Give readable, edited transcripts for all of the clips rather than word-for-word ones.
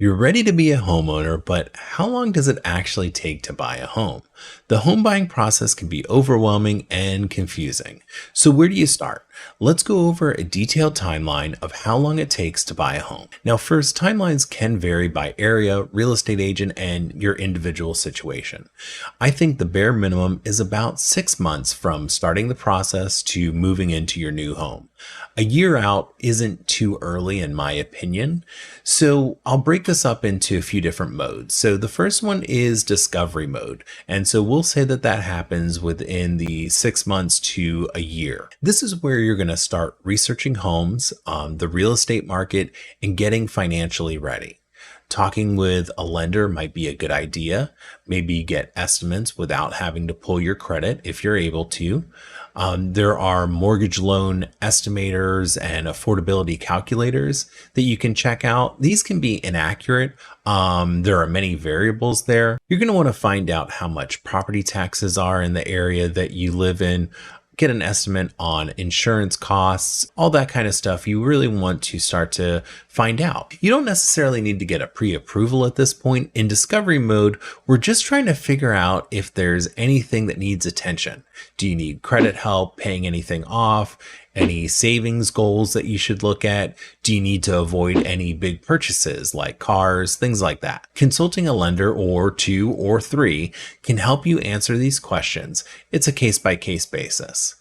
You're ready to be a homeowner, but how long does it actually take to buy a home? The home buying process can be overwhelming and confusing. So, where do you start? Let's go over a detailed timeline of how long it takes to buy a home. Now, first, timelines can vary by area, real estate agent, and your individual situation. I think the bare minimum is about 6 months from starting the process to moving into your new home. A year out isn't too early, in my opinion. So I'll break this up into a few different modes. So the first one is discovery mode. And so we'll say that that happens within the 6 months to a year. This is where you're going to start researching homes, the real estate market, and getting financially ready. Talking with a lender might be a good idea. Maybe get estimates without having to pull your credit if you're able to. There are mortgage loan estimators and affordability calculators that you can check out. These can be inaccurate. There are many variables there. You're going to want to find out how much property taxes are in the area that you live in. Get an estimate on insurance costs, all that kind of stuff. You really want to start to find out. You don't necessarily need to get a pre-approval at this point. In discovery mode, we're just trying to figure out if there's anything that needs attention. Do you need credit help, paying anything off? Any savings goals that you should look at? Do you need to avoid any big purchases like cars, things like that? Consulting a lender or two or three can help you answer these questions. It's a case-by-case basis.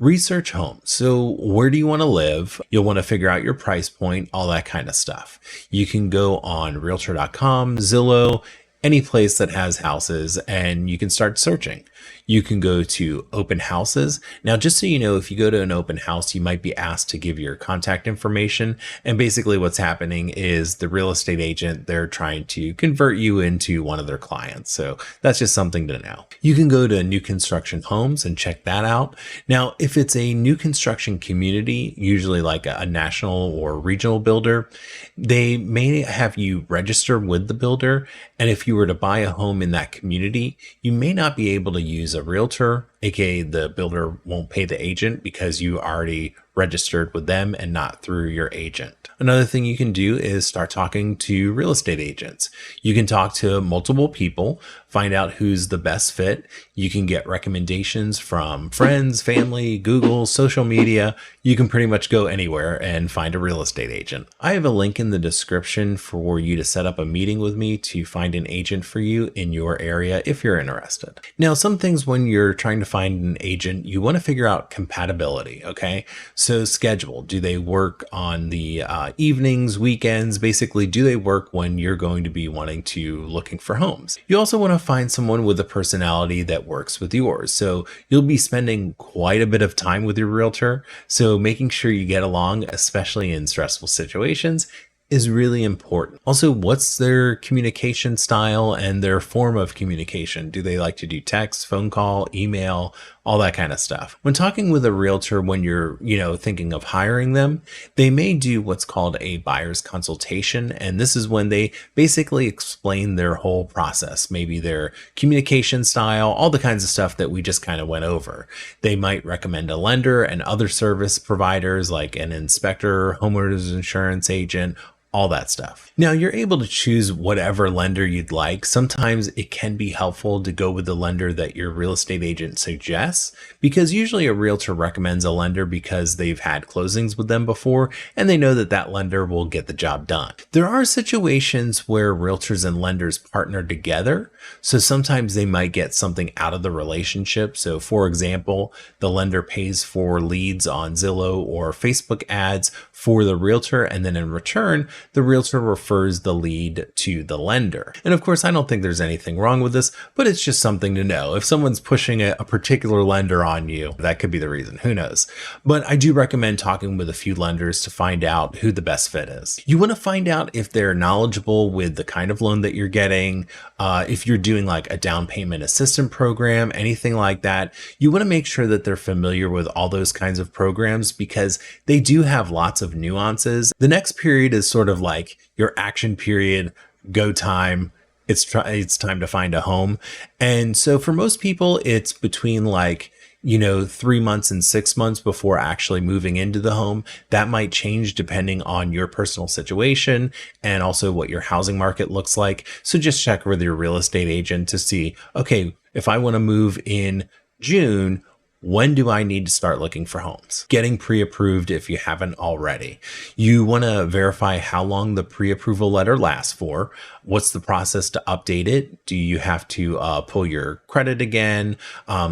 Research homes. So where do you want to live? You'll want to figure out your price point, all that kind of stuff. You can go on realtor.com, Zillow, any place that has houses, and you can start searching. You can go to open houses. Now, just so you know, if you go to an open house, you might be asked to give your contact information. And basically what's happening is the real estate agent, they're trying to convert you into one of their clients. So that's just something to know. You can go to new construction homes and check that out. Now, if it's a new construction community, usually like a national or regional builder, they may have you register with the builder. And if you were to buy a home in that community, you may not be able to use a realtor, aka the builder won't pay the agent because you already registered with them and not through your agent. Another thing you can do is start talking to real estate agents. You can talk to multiple people, find out who's the best fit. You can get recommendations from friends, family, Google, social media. You can pretty much go anywhere and find a real estate agent. I have a link in the description for you to set up a meeting with me to find an agent for you in your area if you're interested. Now, some things when you're trying to find an agent, you want to figure out compatibility, okay? So schedule. Do they work on the evenings, weekends? Basically, do they work when you're going to be wanting to looking for homes? You also want to find someone with a personality that works with yours. So you'll be spending quite a bit of time with your realtor. So making sure you get along, especially in stressful situations, is really important. Also, what's their communication style and their form of communication? Do they like to do text, phone call, email, all that kind of stuff? When talking with a realtor, when you're, thinking of hiring them, they may do what's called a buyer's consultation. And this is when they basically explain their whole process, maybe their communication style, all the kinds of stuff that we just kind of went over. They might recommend a lender and other service providers like an inspector, homeowner's insurance agent, all that stuff. Now, you're able to choose whatever lender you'd like. Sometimes it can be helpful to go with the lender that your real estate agent suggests, because usually a realtor recommends a lender because they've had closings with them before and they know that that lender will get the job done. There are situations where realtors and lenders partner together, so sometimes they might get something out of the relationship. So for example, the lender pays for leads on Zillow or Facebook ads for the realtor, and then in return, the realtor refers the lead to the lender. And of course, I don't think there's anything wrong with this, but it's just something to know. If someone's pushing a particular lender on you, that could be the reason, who knows? But I do recommend talking with a few lenders to find out who the best fit is. You want to find out if they're knowledgeable with the kind of loan that you're getting, if you're doing like a down payment assistance program, anything like that. You want to make sure that they're familiar with all those kinds of programs because they do have lots of nuances. The next period is sort of like your action period, go time. It's time to find a home. And so for most people, it's between like 3 months and 6 months before actually moving into the home. That might change depending on your personal situation and also what your housing market looks like. So just check with your real estate agent to see, okay, if I want to move in June, when do I need to start looking for homes? Getting pre-approved if you haven't already. You want to verify how long the pre-approval letter lasts for. What's the process to update it? Do you have to pull your credit again?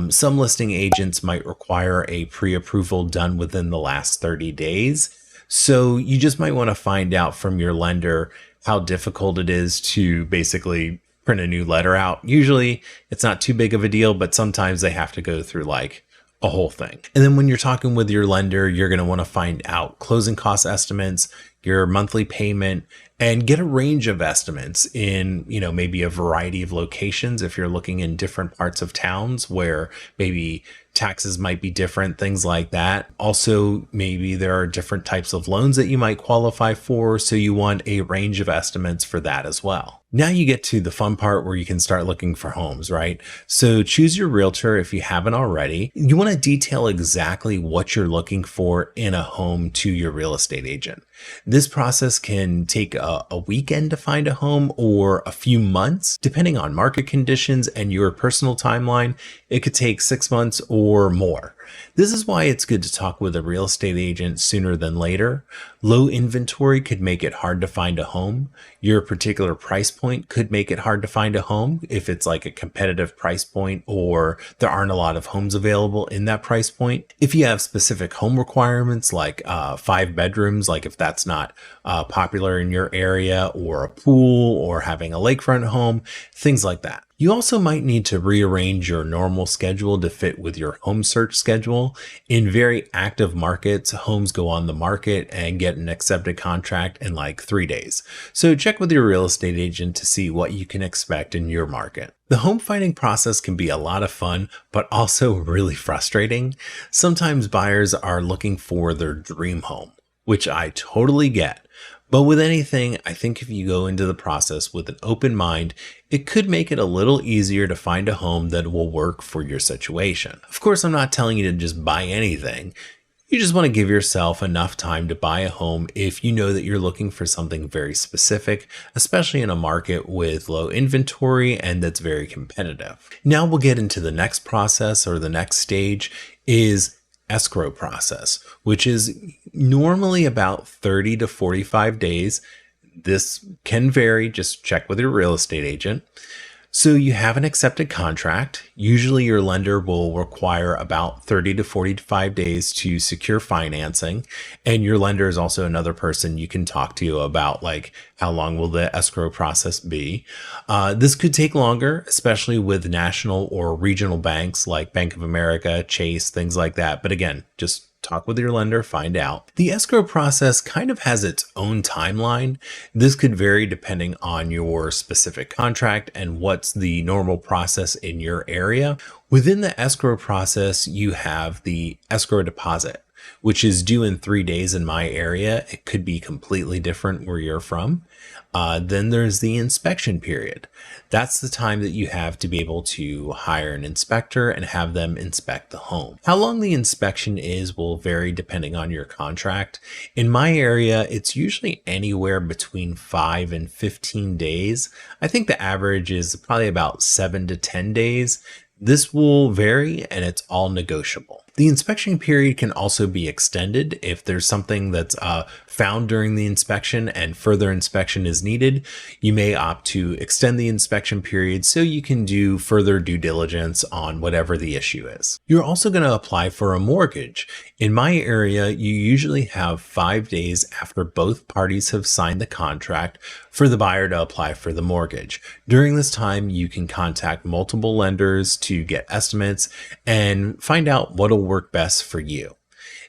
Some listing agents might require a pre-approval done within the last 30 days. So you just might want to find out from your lender how difficult it is to basically print a new letter out. Usually it's not too big of a deal, but sometimes they have to go through like a whole thing. And then when you're talking with your lender, you're going to want to find out closing cost estimates, your monthly payment, and get a range of estimates in, maybe a variety of locations. If you're looking in different parts of towns where maybe taxes might be different, things like that. Also, maybe there are different types of loans that you might qualify for. So you want a range of estimates for that as well. Now you get to the fun part where you can start looking for homes, right? So choose your realtor if you haven't already. You want to detail exactly what you're looking for in a home to your real estate agent. This process can take a weekend to find a home or a few months, depending on market conditions and your personal timeline. It could take 6 months or more. This is why it's good to talk with a real estate agent sooner than later. Low inventory could make it hard to find a home. Your particular price point could make it hard to find a home if it's like a competitive price point or there aren't a lot of homes available in that price point. If you have specific home requirements like 5 bedrooms, like if that's not popular in your area, or a pool, or having a lakefront home, things like that. You also might need to rearrange your normal schedule to fit with your home search schedule. In very active markets, homes go on the market and get an accepted contract in like 3 days. So check with your real estate agent to see what you can expect in your market. The home finding process can be a lot of fun, but also really frustrating. Sometimes buyers are looking for their dream home, which I totally get. But with anything, I think if you go into the process with an open mind, it could make it a little easier to find a home that will work for your situation. Of course, I'm not telling you to just buy anything. You just want to give yourself enough time to buy a home if you know that you're looking for something very specific, especially in a market with low inventory and that's very competitive. Now we'll get into the next process, or the next stage is escrow process, which is normally about 30 to 45 days. This can vary, just check with your real estate agent. So you have an accepted contract. Usually your lender will require about 30 to 45 days to secure financing. And your lender is also another person you can talk to about like how long will the escrow process be. This could take longer, especially with national or regional banks like Bank of America, Chase, things like that. But again, just talk with your lender, find out. The escrow process kind of has its own timeline. This could vary depending on your specific contract and what's the normal process in your area. Within the escrow process, you have the escrow deposit, which is due in 3 days in my area. It could be completely different where you're from. Then there's the inspection period. That's the time that you have to be able to hire an inspector and have them inspect the home. How long the inspection is will vary depending on your contract. In my area, it's usually anywhere between 5 and 15 days. I think the average is probably about 7 to 10 days. This will vary and it's all negotiable. The inspection period can also be extended if there's something that's found during the inspection and further inspection is needed. You may opt to extend the inspection period so you can do further due diligence on whatever the issue is. You're also going to apply for a mortgage. In my area, you usually have 5 days after both parties have signed the contract for the buyer to apply for the mortgage. During this time, you can contact multiple lenders to get estimates and find out what'll work best for you.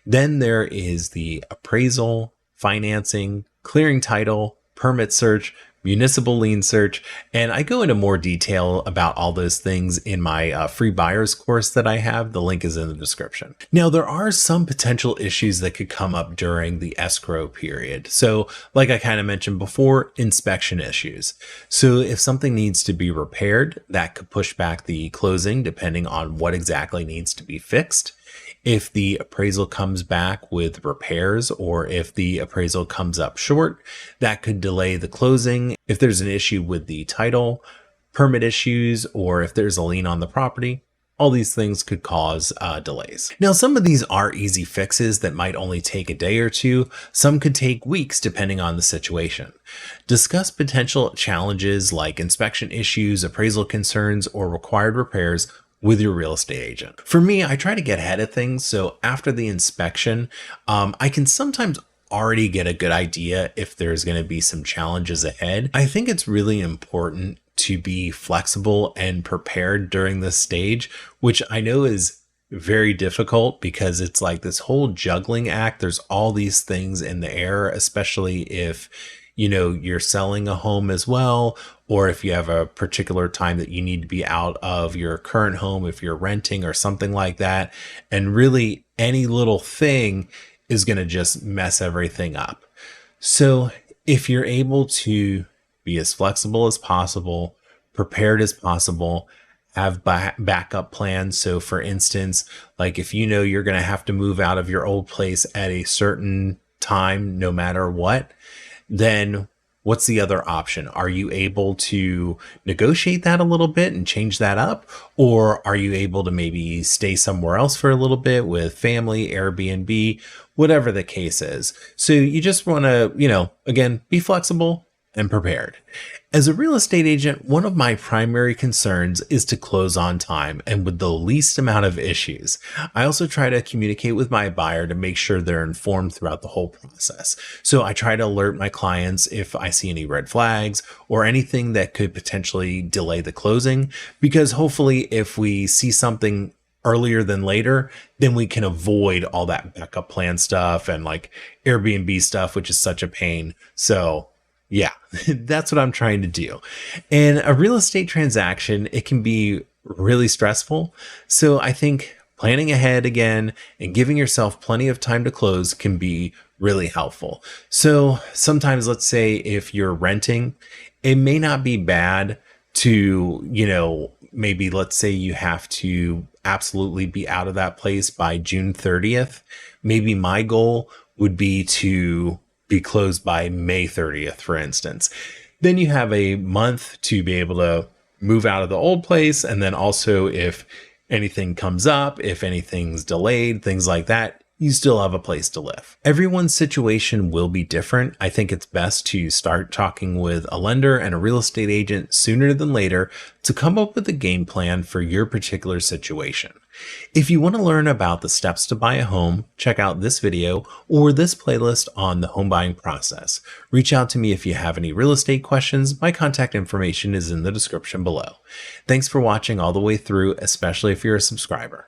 Then there is the appraisal, financing, clearing title, permit search, municipal lien search. And I go into more detail about all those things in my free buyers course that I have. The link is in the description. Now, there are some potential issues that could come up during the escrow period. So, like I kind of mentioned before, inspection issues. So, if something needs to be repaired, that could push back the closing depending on what exactly needs to be fixed. If the appraisal comes back with repairs or if the appraisal comes up short, that could delay the closing. If there's an issue with the title, permit issues, or if there's a lien on the property, all these things could cause delays. Now, some of these are easy fixes that might only take a day or two. Some could take weeks depending on the situation. Discuss potential challenges like inspection issues, appraisal concerns, or required repairs with your real estate agent. For me, I try to get ahead of things. So after the inspection, I can sometimes already get a good idea if there's going to be some challenges ahead. I think it's really important to be flexible and prepared during this stage, which I know is very difficult because it's like this whole juggling act. There's all these things in the air, especially if you're selling a home as well, or if you have a particular time that you need to be out of your current home, if you're renting or something like that. And really any little thing is going to just mess everything up. So if you're able to be as flexible as possible, prepared as possible, have backup plans. So for instance, like if you're going to have to move out of your old place at a certain time, no matter what, then what's the other option? Are you able to negotiate that a little bit and change that up? Or are you able to maybe stay somewhere else for a little bit with family, Airbnb, whatever the case is? So you just want to, again, be flexible and prepared. As a real estate agent, one of my primary concerns is to close on time and with the least amount of issues. I also try to communicate with my buyer to make sure they're informed throughout the whole process. So I try to alert my clients if I see any red flags or anything that could potentially delay the closing, because hopefully if we see something earlier than later, then we can avoid all that backup plan stuff and like Airbnb stuff, which is such a pain. So yeah, that's what I'm trying to do. And a real estate transaction, it can be really stressful. So I think planning ahead again and giving yourself plenty of time to close can be really helpful. So sometimes, let's say if you're renting, it may not be bad to, maybe let's say you have to absolutely be out of that place by June 30th. Maybe my goal would be to be closed by May 30th, for instance. Then you have a month to be able to move out of the old place. And then also if anything comes up, if anything's delayed, things like that, you still have a place to live. Everyone's situation will be different. I think it's best to start talking with a lender and a real estate agent sooner than later to come up with a game plan for your particular situation. If you want to learn about the steps to buy a home, check out this video or this playlist on the home buying process. Reach out to me if you have any real estate questions. My contact information is in the description below. Thanks for watching all the way through, especially if you're a subscriber.